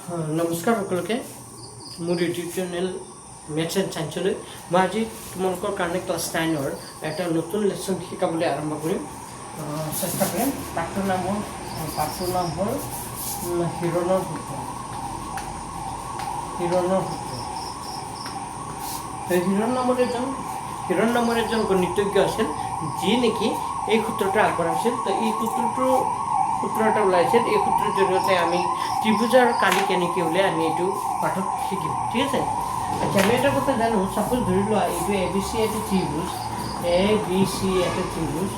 নমস্কাৰ সকলোকে মোৰ ইউটিউব চেনেল মেথছ এণ্ড ছায়েন্সলৈ মই আজি তোমালোকৰ কাৰণে ক্লাছ 9ৰ এটা নতুন লেচন শিকাবলৈ আৰম্ভ কৰিম চেষ্টা কৰিম পাঠটোৰ নাম হ'ল হিৰণৰ সূত্ৰ হিৰণ নামৰ এজন গণিতজ্ঞ আছিল যি নেকি এই সূত্ৰটো আগবঢ়াইছিল তো এই সূত্ৰ এটা ওলাইছিল এই সূত্ৰৰ জৰিয়তে আমি ত্ৰিভুজৰ কালি কেনেকৈ ওলাই আমি এইটো পাঠত শিকিম ঠিক আছে আচ্ছা আমি এটা কথা জানো সাপোজ ধৰি লোৱা এইটো এ বি চি এটা ত্ৰিভুজ এ বি চি এটা ত্ৰিভুজ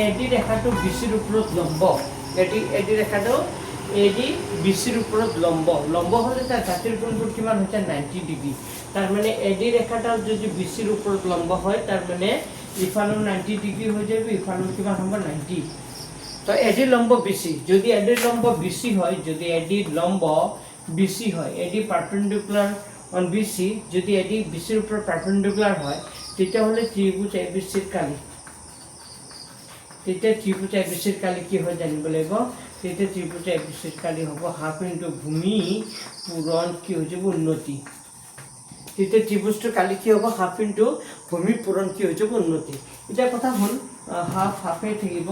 এডি ৰেখাটো বি চিৰ ওপৰত লম্ব এডি ৰেখাটো এডি বি চিৰ ওপৰত লম্ব হ'লে তাৰ জাতিৰ কোণটো কিমান হৈছে 90 ডিগ্ৰী তাৰমানে এডি ৰেখাটো যদি বি চিৰ ওপৰত লম্ব হয় তাৰমানে ইফালৰ 90 ডিগ্ৰী হৈ যাব ইফালৰ কিমান হ'ব 90 তো এডি লম্ব বিসি যদি এডি লম্ব বিসি হয় যদি এডি লম্ব বিসি হয় এডি পারপেন্ডিকুলার অন বিসি যদি এডি বিসির উপর পারপেন্ডিকুলার হয় তেতিয়া হলে ত্রিভুজ এবিসির কালি তেতিয়া ত্রিভুজ এবিসির কালি কি হয় জানিব লাগিব তেতিয়া ত্রিভুজ এবিসির কালি হ'ব হাফ ইনটু ভূমি পূরণ কি হৈ যাব উন্নতি তেতিয়া ত্রিভুজটো কালি কি হ'ব হাফ ইনটু ভূমি পূরণ কি হৈ যাব উন্নতি এটা কথা হল হাফে থাকিব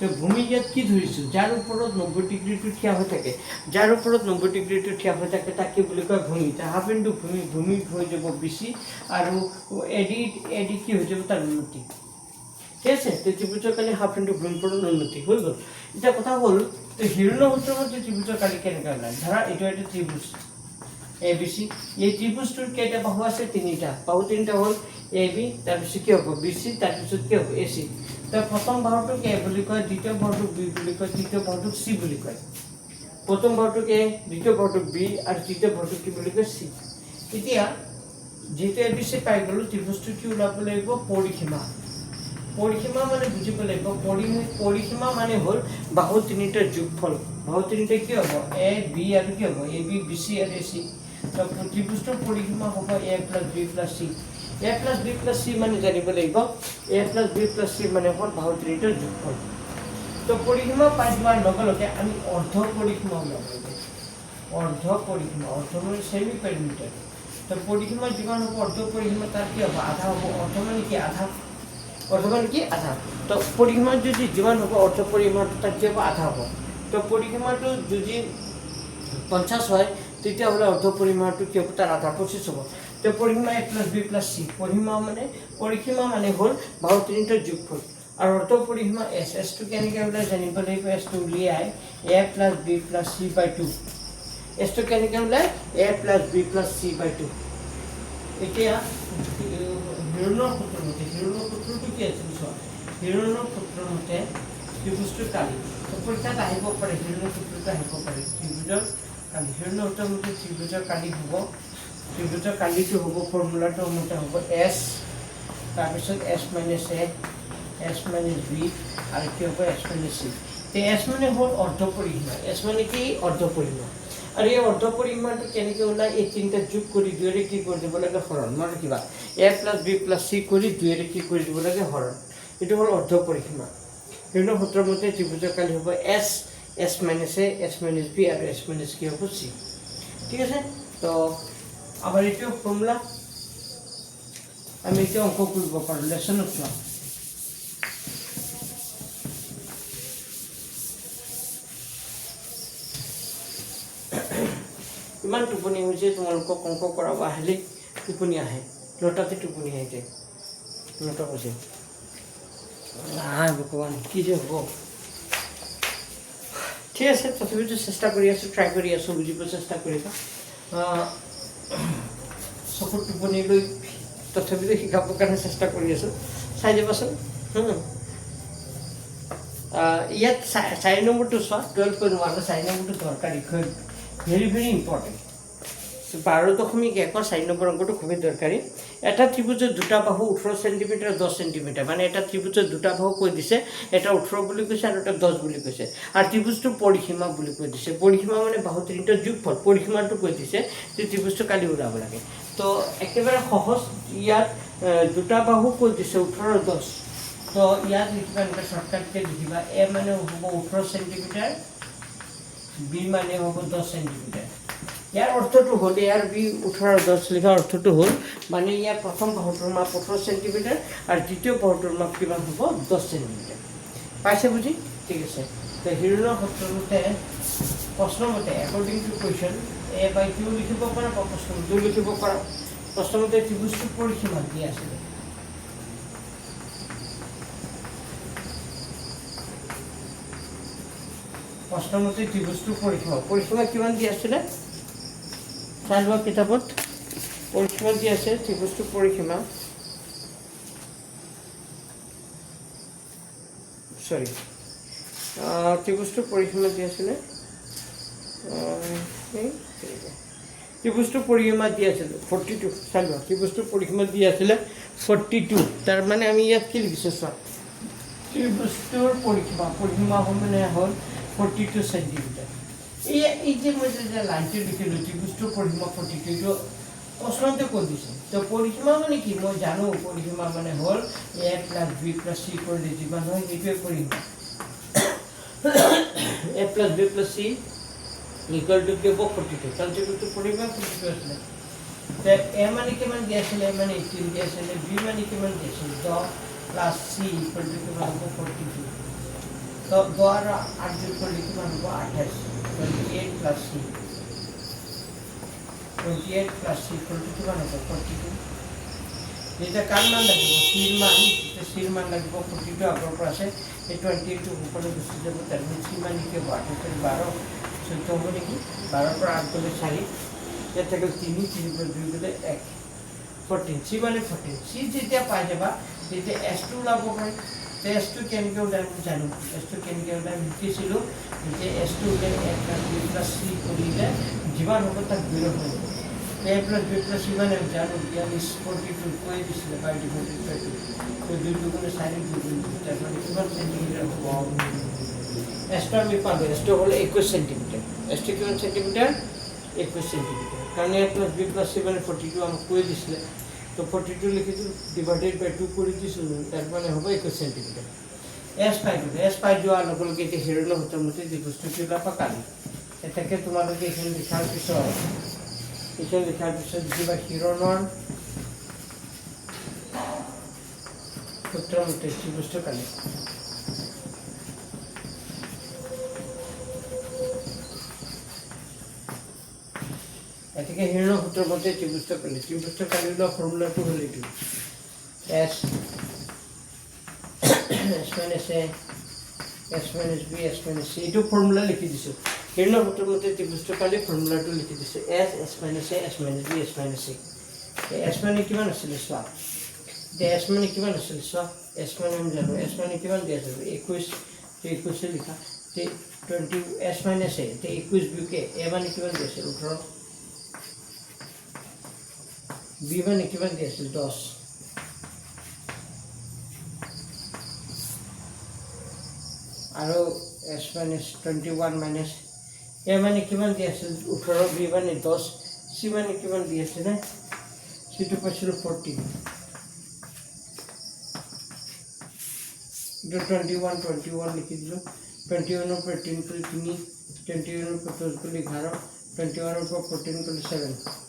তো ভূমি ইয়াত কি ধৰিছো যাৰ ওপৰত 90 ডিগ্ৰীটো থিয়া হৈ থাকে যাৰ ওপৰত 90 ডিগ্ৰীটো থিয়া হৈ থাকে তাক কি বুলি কয় ভূমি তা হাফ ইনটু ভূমি হৈ যাব বিসি আৰু এডি কি হৈ যাব তাৰ উন্নতি ঠিক আছে তো ত্ৰিভুজৰ কালি হাফ ইনটু ভূমি পূৰণ উন্নতি হৈ গ'ল এটা কথা হ'ল তো হিৰণৰ সূত্ৰৰ মতে ত্ৰিভুজৰ কালি কেনেকৈ ওলাই ধৰা এইটো এটা ত্ৰিভুজ এ বি চি এই ত্ৰিভুজটোৰ কেইটা বাহু আছে তিনিটা বাহু তিনিটা হ'ল এ বি তাৰপিছত কি হ'ব বি চি তাৰপিছত কি হ'ব এ চি তো প্ৰথম বাহুটোক এ বুলি কয় দ্বিতীয় বাহুটোক বি বুলি কয় তৃতীয় বাহুটোক চি বুলি কয় প্ৰথম বাহুটোক এ দ্বিতীয় বাহুটোক বি আৰু তৃতীয় বাহুটোক কি বুলি কয় চি এতিয়া যেহেতু এ বি চি পাই গ'লো ত্ৰিভুজটো কি ওলাব লাগিব পৰিসীমা মানে বুজিব লাগিব পৰিসীমা মানে হ'ল বাহু তিনিটাৰ যোগফল বাহু তিনিটা কি হ'ব এ বি আৰু কি হ'ব এ বি বি চি আৰু এ চি তো ত্ৰিভুজটোৰ পৰিসীমা হ'ব A plus B plus C a plus b plus c মানে জানিব লাগিব a plus b plus c মানে হ'ল বাহু তিনিটাৰ যোগফল তো পৰিসীমা পাই যোৱাৰ লগে লগে আমি অৰ্ধ পৰিসীমা উলিয়াব লাগিব অৰ্ধ মানে সেমি পেৰিমিটাৰ তো পৰিসীমা যিমান হ'ব অৰ্ধ পৰিসীমা তাৰ কি হ'ব আধা হ'ব অৰ্ধ মানে কি আধা তো পৰিসীমা যদি যিমান হ'ব অৰ্ধ পৰিসীমাটো তাৰ কি হ'ব আধা হ'ব তো পৰিসীমাটো যদি 50 হয় তেতিয়াহ'লে অৰ্ধ পৰিসীমাটো কি হ'ব তাৰ আধা 25 হ'ব তো পৰিসীমা a plus b plus c পৰিসীমা মানে হ'ল বাহু তিনিটাৰ যোগফল আৰু অৰ্ধ পৰিসীমা s টো কেনেকৈ ওলাই জানিব লাগিব s টো উলিয়াই a plus b plus c by 2 s টো কেনেকৈ ওলাই a plus b plus c by 2 এতিয়া হিৰণৰ সূত্ৰটো কি আছিল চোৱা হিৰণৰ সূত্ৰৰ মতে ত্ৰিভুজটোৰ কালি পৰীক্ষাত আহিব পাৰে হিৰণৰ সূত্ৰটো আহিব পাৰে ত্ৰিভুজৰ কালি হিৰণৰ সূত্ৰৰ মতে ত্ৰিভুজৰ কালি হ'ব ত্ৰিভুজৰ কালিটো হ'ব ফৰ্মুলাটো মতে হ'ব s তাৰপিছত s minus a s minus b আৰু কি হ'ব s minus c তে s মানে হ'ল অৰ্ধ পৰিসীমা s মানে কি অৰ্ধ পৰিসীমা আৰু এই অৰ্ধ পৰিসীমাটো কেনেকৈ ওলাই এই তিনিটা যোগ কৰি দুইৰে কি কৰি দিব লাগে হৰণ মানে কিবা a plus b plus c কৰি দুইৰে কি কৰি দিব লাগে হৰণ এইটো হ'ল অৰ্ধ পৰিসীমা হিৰণৰ সূত্ৰৰ মতে ত্ৰিভুজৰ কালি হ'ব s minus a s minus b আৰু s minus কি হ'ব c ঠিক আছে তো আবাৰ এটাও ফৰ্মুলা আমি এটা অঙ্ক কৰব পাৰো লেসনত চোৱা ইমান টোপনি হৈছে তোমালোকক অঙ্ক কৰাব আহিলে টোপনি আহে লটাতে টোপনি আহে লটা বজে ভগৱান কি যে হ'ব ঠিক আছে তথাপিতো চেষ্টা কৰি আছোঁ ট্ৰাই কৰি আছোঁ বুজিব চেষ্টা কৰিবা চকুৰ টোপনি লৈ তথাপিতো শিকাবৰ কাৰণে চেষ্টা কৰি আছোঁ চাই যাবাচোন ইয়াত 4 নম্বৰটো চোৱা 12.1 4 নম্বৰটো দৰকাৰী ভেৰি ভেৰি ইম্পৰ্টেণ্ট 12.1 4 নম্বৰ অংকটো খুবেই দৰকাৰী এটা ত্ৰিভুজৰ দুটা বাহু 18 সেন্টিমিটাৰ 10 সেন্টিমিটাৰ মানে এটা ত্ৰিভুজৰ দুটা বাহু কৈ দিছে এটা 18 বুলি কৈছে আৰু এটা 10 বুলি কৈছে আৰু ত্ৰিভুজটো পৰিসীমা বুলি কৈ দিছে পৰিসীমা মানে বাহু তিনিটাৰ যোগফল পৰিসীমাটো কৈ দিছে যে ত্ৰিভুজটো কালি ওলাব লাগে তো একেবাৰে সহজ ইয়াত দুটা বাহু কৈ দিছে 18 10 তো ইয়াত লিখিবা এনেকৈ শৰ্টকাটকৈ লিখিবা এ মানে হ'ব 18 সেন্টিমিটাৰ বি মানে হ'ব 10 সেন্টিমিটাৰ ইয়াৰ অৰ্থটো হ'ল ইয়াৰ বি 18 আৰু 10 লিখাৰ অৰ্থটো হ'ল মানে ইয়াৰ প্ৰথম বাহুটোৰ মাপ 18 সেণ্টিমিটাৰ আৰু দ্বিতীয় বাহুটোৰ মাপ কিমান হ'ব 10 সেণ্টিমিটাৰ পাইছে বুজি ঠিক আছে তো হিৰনৰ সূত্ৰমতে প্ৰশ্নমতে একৰ্ডিং টু কুৱেশ্যন a/q লিখিব পাৰা বা প্ৰশ্নমতে লিখিব পাৰা প্ৰশ্নমতে ত্ৰিভুজটোৰ পৰিসীমা কি আছিলে প্ৰশ্নমতে ত্ৰিভুজটোৰ পৰিসীমা কিমান দিয়া আছিলে চাই লোৱা কিতাপত পৰিসীমা দিয়া আছে ত্ৰিভুজটোৰ পৰিসীমা সৰি ত্ৰিভুজটোৰ পৰিসীমা দিয়া আছিলে ত্ৰিভুজটোৰ পৰিসীমা দিয়া আছিলে 42 চাই লোৱা ত্ৰিভুজটোৰ পৰিসীমা দিয়া আছিলে 42 তাৰ মানে আমি ইয়াত কি লিখিছোঁ চোৱা ত্ৰিভুজটোৰ পৰিসীমা মানে হ'ল 42 সেণ্টিমিটাৰ এই যে মই যে লাইনটো লিখিলোঁ ত্ৰিভুজটোৰ পৰিসীমা 42 এইটো প্ৰশ্নতে কৈ দিছে তো পৰিসীমা মানে কি মই জানো পৰিসীমা মানে হ'ল a + b + c কৰিলে যিমান হয় সেইটোৱে পৰিসীমা a + b + c = কি হ'ব 42 কাৰণ ত্ৰিভুজটোৰ পৰিসীমা 42 আছিলে তো a মানে কিমান দিয়া আছিলে a মানে 18 দিয়া আছিলে b মানে কিমান দিয়া আছিলে 10 + c = কিমান হ'ব 42 तो 2 और 8 যোগ করলে কিমান হ'ব 28 28 + c 28 + c কিমান হ'ব 42 এটা কার মান লাগিব c মান লাগিব 42 আগৰ পৰা আছে এই 28 টো উপৰে গুচি যাব তাৰ মানে c মান কি হ'ব 28 12 14 হ'ব নেকি 12 পৰা 8 গলে 4 ইয়াত থাকিল 3 3 পৰা 2 গলে 1 14 c মানে 14 c যেতিয়া পাই যাবা তেতিয়া s2 ওলাব পাৰে S2 কেনেকৈ ওলাই জানো S2 কেনেকৈ ওলাই লিখিছিলোঁ যে S2 ওলাই a + b + c কৰিলে যিমান হ'ব তাক বিৰোধ হৈ যাব a + b + c মানে জানো ইয়াৰ 42 কৈ দিছিলে বাই ডিভাইডেড বাই 2 তো 2 দুগুণে 4 দুগুণে তাৰ মানে কিমান সেণ্টিমিটাৰ হ'ব S2 আমি পালোঁ S2 হ'ল 21 সেণ্টিমিটাৰ S2 কিমান সেণ্টিমিটাৰ 21 সেণ্টিমিটাৰ কাৰণ a + b + c মানে 42 আমাক কৈ দিছিলে तो 42 লিখিছোঁ ডিভাইডেড বাই 2 কৰি দিছিলোঁ তাৰ মানে হ'ব 21 সেণ্টিমিটাৰ s পাই যোৱাৰ লগে লগে এতিয়া হিৰনৰ সূত্ৰমতে যি বস্তুটো ওলাব পাৰি এটাকে তোমালোকে এইখিনি লিখাৰ পিছত যিবা হিৰনৰ সূত্ৰমতে যি বস্তু কালি এটাকে হিৰনৰ সূত্ৰমতে ত্ৰিভুজ কালি লোৱা ফৰ্মুলাটো হ'ল এইটো s minus a s minus b s minus c এইটো ফৰ্মুলা লিখি দিছোঁ হিৰনৰ সূত্ৰমতে ত্ৰিভুজ কালি ফৰ্মুলাটো লিখি দিছোঁ s minus a s minus b s minus c s মানে কিমান আছিলে চোৱা s মানে কিমান আছিলে চোৱা s মানে আমি জানো s মানে কিমান দিয়া আছিলে 21 লিখা 20 s minus a 21 b K a মানে কিমান দিয়া আছিলে 18 b মানে কিমান দিয়া আছিলে 10 আৰু s minus 21 minus a মানে কিমান দিয়া আছিল 18 b মানে 10 c মানে কিমান দিয়া আছিল c টো পাইছিল 14 তো 21 লিখি দিলোঁ 21 ৰ পৰা 3 কৰি 3 21 ৰ পৰা 10 কৰি 11 21 ৰ পৰা 14 কৰি 7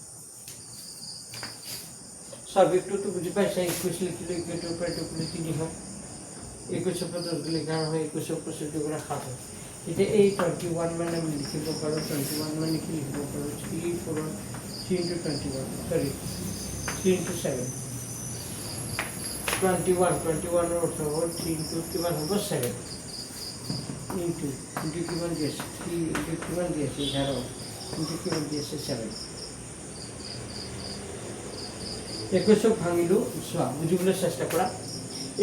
সবিকটো বুজি পাইছা 21 লিখিলোঁ 21 ৰ পৰা 2 কৰি 3 হয় 21 ৰ পৰা 10 কৰি 11 হয় 21 ৰ পৰা 14 কৰি 7 হয় এতিয়া এই 21 মানে আমি লিখিব পাৰোঁ 21 মানে কি লিখিব পাৰোঁ 3 into 21 sorry 3 into 7 21 ৰ অৰ্থ হ'ল 3 into কিমান হ'ব 7 into কিমান দি আছে 3 into কিমান দি আছে 11 into কিমান দি আছে 7 21 ভাঙিলোঁ চোৱা বুজিবলৈ চেষ্টা কৰা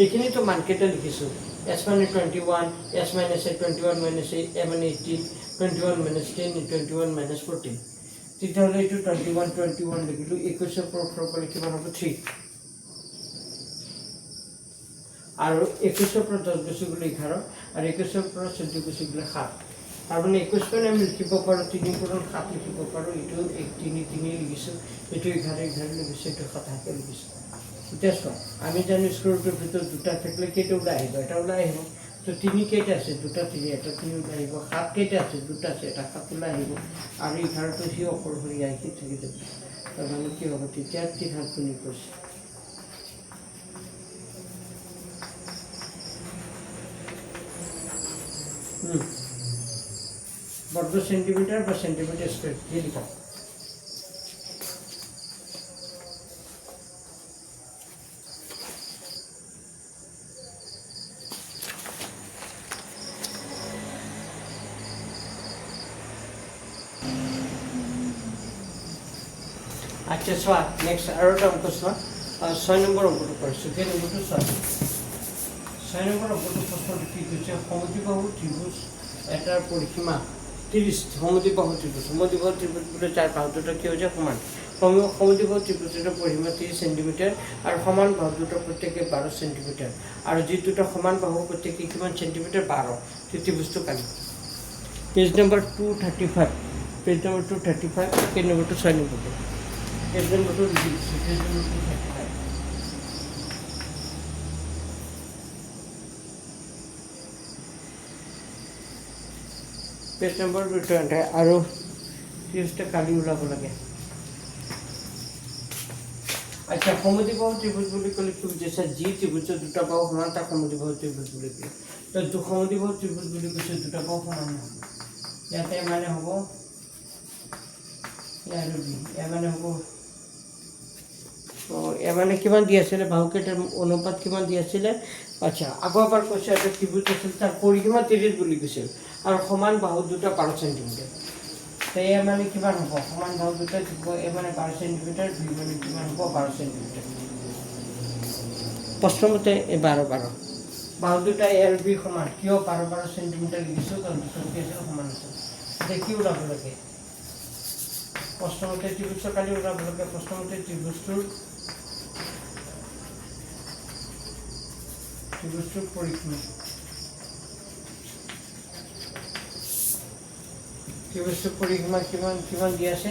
এইখিনি তো মানকেইটা লিখিছোঁ s মানে 21 s minus a 21 minus a মানে 18 21 minus 10 21 minus 14 তেতিয়াহ'লে এইটো 21 লিখিলোঁ 21 ৰ পৰা 18 কৰি কিমান হ'ব 3 আৰু 21 ৰ পৰা 10 গুচি গ'লে 11 আৰু 21 ৰ পৰা 14 গুচি গ'লে 7 তাৰ মানে 21 মানে আমি লিখিব পাৰোঁ 3 পূৰণ 7 লিখিব পাৰোঁ এইটো 3 লিখিছোঁ এইটো 11 লিখিছোঁ এইটো 7 লিখিছোঁ এতিয়া চোৱা আমি জানো স্কুলটোৰ ভিতৰত দুটা থাকিলে কেইটা ওলাই আহিব এটা ওলাই আহিব তো তিনি কেইটা আছে দুটা তিনি এটা তিনি ওলাই আহিব সাত কেইটা আছে দুটা আছে এটা সাত ওলাই আহিব আৰু 11টো সি অকলশৰীয়া আহি থাকি যাব তাৰমানে কি হ'ব তেতিয়া 3 হাত গুণি কৰিছে বৰ্গ সেন্টিমিটাৰ বা সেন্টিমিটাৰ স্কোয়াৰ দিয়ে লিখা আচ্ছা চোৱা নেক্সট আৰু এটা অংক চোৱা 6 নম্বৰ অংকটো কৰিছোঁ কেই নম্বৰটো চোৱা 6 নম্বৰ অংকটো প্ৰশ্নটো কি কৈছে সমদ্বিবাহু ত্ৰিভুজ এটাৰ পৰিসীমা 30 সমদ্বিবাহু ত্ৰিভুজ বোলে চাৰ বাহু দুটা কি হৈছে সমান সমদ্বিবাহু ত্ৰিভুজৰ পৰিসীমা 30 সেন্টিমিটাৰ আৰু সমান বাহু দুটা প্ৰত্যেকে 12 সেন্টিমিটাৰ আৰু যি দুটা সমান বাহু প্ৰত্যেকে কিমান সেন্টিমিটাৰ 12 ত্ৰিভুজটো কালি page number 235 page number 235 page নম্বৰটো 6 নম্বৰটো পেজ নম্বৰটো লিখিছোঁ পেজ নম্বৰ 235 পেজ নম্বৰ 220 আৰু ত্ৰিভুজটা কালি ওলাব লাগে আচ্ছা সমদ্বিবাহু ত্ৰিভুজ বুলি ক'লে কি বুজিছা যি ত্ৰিভুজৰ দুটা বাহু সমান তাক সমদ্বিবাহু ত্ৰিভুজ বুলি কয় তো সমদ্বিবাহু ত্ৰিভুজ বুলি কৈছে দুটা বাহু সমান ইয়াতে মানে হ'ব আৰু বি মানে হ'ব তো মানে কিমান দি আছিলে বাহুকেইটাৰ অনুপাত কিমান দি আছিলে আচ্ছা আগৰবাৰ কৈছে এটা ত্ৰিভুজ আছিল তাৰ পৰিসীমা 30 বুলি কৈছিল আৰু সমান বাহু দুটা 12 সেন্টিমিটাৰ তো মানে কিমান হ'ব সমান বাহু দুটা মানে 12 সেন্টিমিটাৰ দুই মানে কিমান হ'ব 12 সেন্টিমিটাৰ প্ৰশ্নমতে 12 বাহু দুটা এৰ বি সমান কিয় 12 সেন্টিমিটাৰ লিখিছোঁ কাৰণ দুটা কি আছিল সমান আছিল এতিয়া কি ওলাব লাগে প্ৰশ্নমতে ত্ৰিভুজৰ কালি ওলাব লাগে প্ৰশ্নমতে ত্ৰিভুজটোৰ পৰিসীমা ত্ৰিভুজটোৰ পৰিসীমা কিমান দি আছে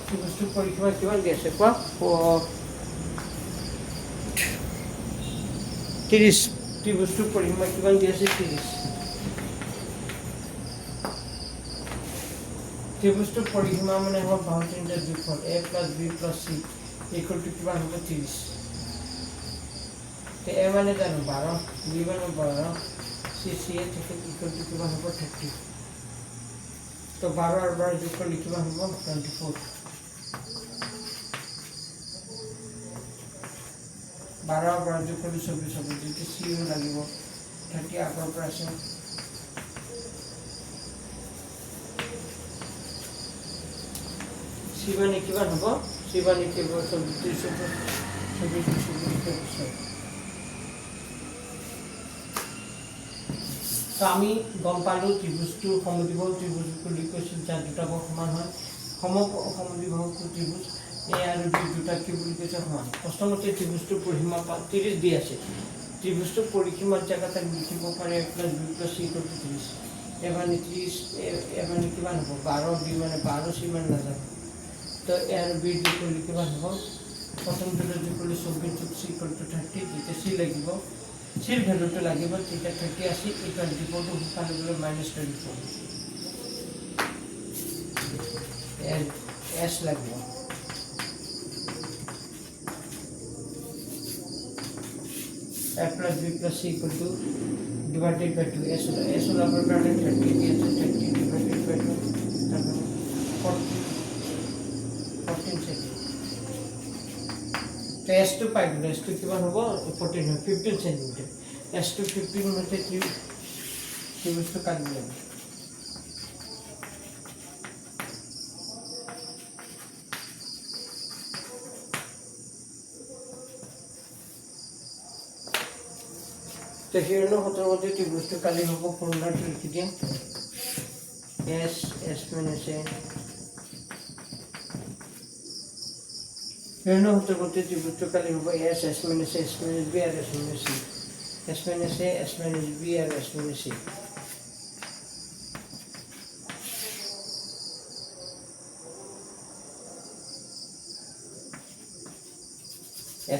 ত্ৰিভুজটোৰ পৰিসীমা কিমান দি আছে কোৱা 30 ত্ৰিভুজটোৰ পৰিসীমা কিমান দি আছে 30 ত্ৰিভুজটোৰ পৰিসীমা মানে হ'ব বাহু তিনিটাৰ যোগফল a + b + c equal to কিমান হ'ব 30 তো a মানে জানো 12 b মানে 12 c এ থেকে ইকুৱেল টু কিমান হ'ব 30 তো 12 আর 12 যোগ করলে কিমান হ'ব 24 12 আর 12 যোগ করলে 24 হ'ব যেটি c ও লাগিব 30 আগৰ পৰা আছে c মানে কিমান হ'ব c মানে কি হ'ব 24 তো আমি গম পালোঁ ত্ৰিভুজটো সমদ্বিবাহু ত্ৰিভুজ বুলি কৈছিল যাৰ দুটা বাহু সমান হয় সমদ্বিবাহু ত্ৰিভুজ এ আৰু বি দুটা কি বুলি কৈছে সমান প্ৰশ্নমতে ত্ৰিভুজটোৰ পৰিসীমা 30 দি আছে ত্ৰিভুজটোৰ পৰিসীমাৰ জেগাত লিখিব পাৰে a + b + c = 30 এ মানে 30 এ মানে কিমান হ'ব 12 বি মানে 12 চি মানে নাজানো তো এ আৰু বি যোগ কৰিলে কিমান হ'ব প্ৰথম দুটা যোগ কৰিলে 24 যোগ c = 30 যেতিয়া c লাগিব চিৰ ভ্যালুটো লাগিব তেতিয়া 30 আছে এটা ডিপোটো ফালে গলে -24 s লাগিব a + b + c divided by 2 s ওলাবৰ কাৰণে 30 দি আছে 30 divided by 2 তারপর 14 সেকেন্ড তো s2 পাই গ'লে s2 কিমান হ'ব 14 হয় 15 সেন্টিমিটার s2 15 মতে ত্রিভুজটো কাটি যাব তো হিরণ হতৰ মতে ত্ৰিভুজটো কালি হ'ব ফৰ্মুলাটো লিখি দিম s minus a হিৰণ হতৰ মতে ত্রিভুজটো কালি হ'ব s minus a s minus b are s minus c s minus a s minus b are s minus c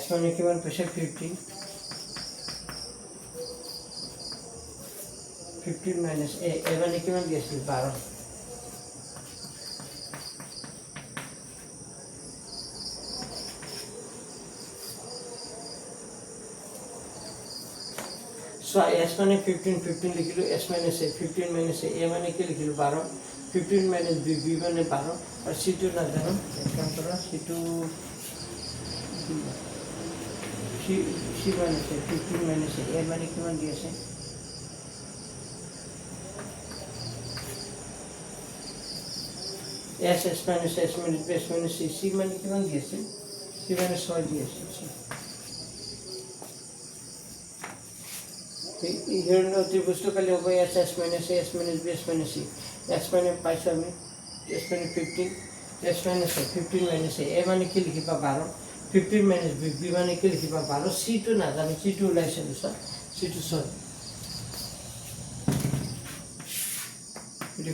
s মানে কিমান পাইছে 50 15 মাইনাছ এ মানে কিমান দি আছিল 12 So s মানে 15 লিখিলো s minus a 15 minus a মানে কি লিখিলো 12 15 minus b b মানে 12 আর c2 না জানো এক কাম করো c2 c minus a 15 minus a মানে কিমান দি আছে s minus c মানে কিমান দি আছে c মানে 6 দি আছে here no ত্রিভুজটো কালি হবে s minus a s minus b s minus c s minus পাইছো আমি s minus 15 s minus 15 minus a মানে কি লিখিবা 12 15 minus b b মানে কি লিখিবা 12 c2 না জানি c2 লাইছে দিছ c2 সরি এটা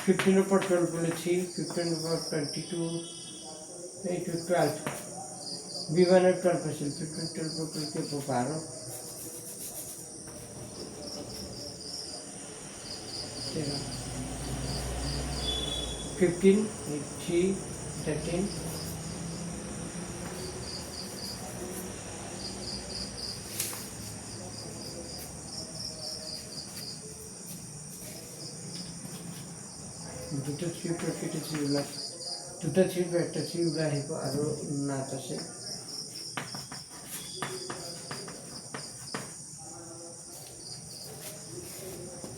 15 এর উপর 12 বলেছি 15 উপর 22 এই 12 b1 এর 12 পাইছিল 15 12 উপর 12 15 3 13 দুটো 3 প্রফিট ছিল না দুটো 3 একটা 3 উড়া হইব আর না আছে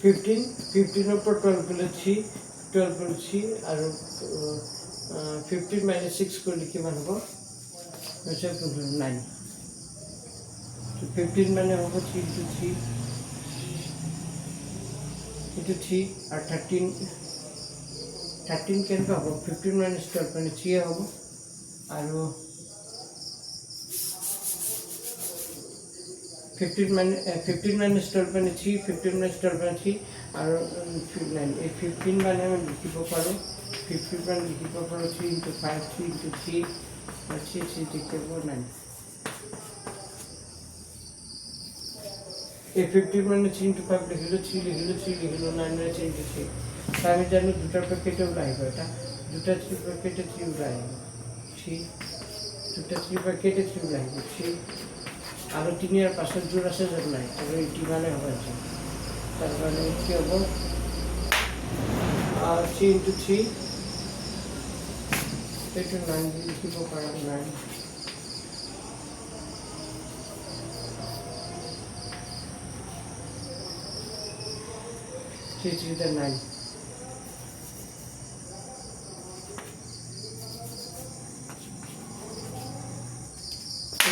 15 উপর 12 বলেছি 12 বলেছি আর 15 minus 6 করলে কি মান হবে 9 তো 15 মানে হবে 3 into 3 into 3 আর 13 কেন পাবো 15 minus 12 মানে 3 হবে আর 15 minus 12 মানে 3 15 minus 12 মানে 3 আর 9 এই 15 মানে আমি লিখিব পারো 15 মানে লিখিব পারো 3 into 5 3 into 3 আর 3 লিখতে পারো 9 এই 15 মানে 3 into 5 লিখিলো 3 লিখিলো 9 মানে 3 into 3 আমি জানি দুটার প্যাকেটে উড়াইব এটা দুটা 3 প্যাকেটে 3 উড়াইব 3 দুটা 3 প্যাকেটে 3 উড়াইব 3 আর 3 এর পাশে জোড় আছে জোড় নাই তবে এটি মানে হয়েছে তার মানে কি হবে আর 3 into 3 এটা 9 লিখিব পারা 9 3 the 9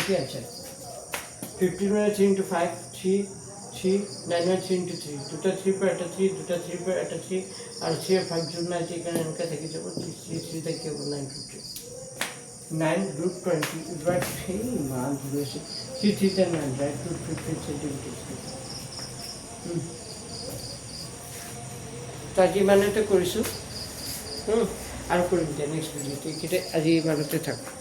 okay answer 15 minus 3 into 5 3 9 minus 3 into 3 দুটা 3 পর একটা 3 দুটা 3 পর একটা 3 আর 3 আর 5 জন্য আছে এখানে এনকা থেকে যাব 3 থেকে 9 50 9 root 20 right hey মান ধরেছে 3 তে 9 right root 15 centimeters তো আজি মানে তো কৰিছো আৰু কৰিম নেক্সট ভিডিঅ'তে আজি ইমানতে থাক